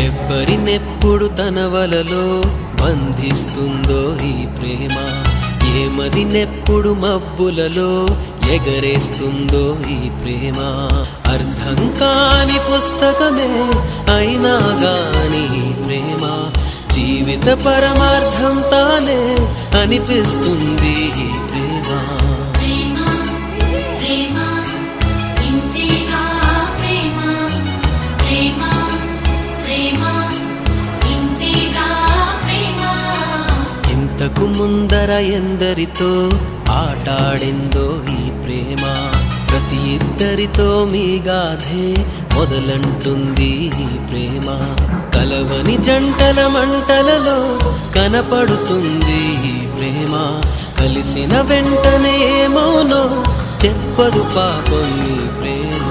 ఎవ్వరినెప్పుడు తన వలలో బంధిస్తుందో ఈ ప్రేమ, ఏమదినెప్పుడు మబ్బులలో ఎగరేస్తుందో ఈ ప్రేమ. అర్థం కాని పుస్తకమే అయినా గాని ఈ ప్రేమ జీవిత పరమార్థం తానే అనిపిస్తుంది ఈ ప్రేమ. ఇంతకు ముందర ఎందరితో ఆటాడిందో ఈ ప్రేమ, ప్రతి ఇద్దరితో మీ గాథే మొదలంటుంది ఈ ప్రేమ. కలవని జంటల మంటలలో కనపడుతుంది ఈ ప్రేమ, కలిసిన వెంటనే ఏమోనో చెప్పదు పాపం ఈ ప్రేమ.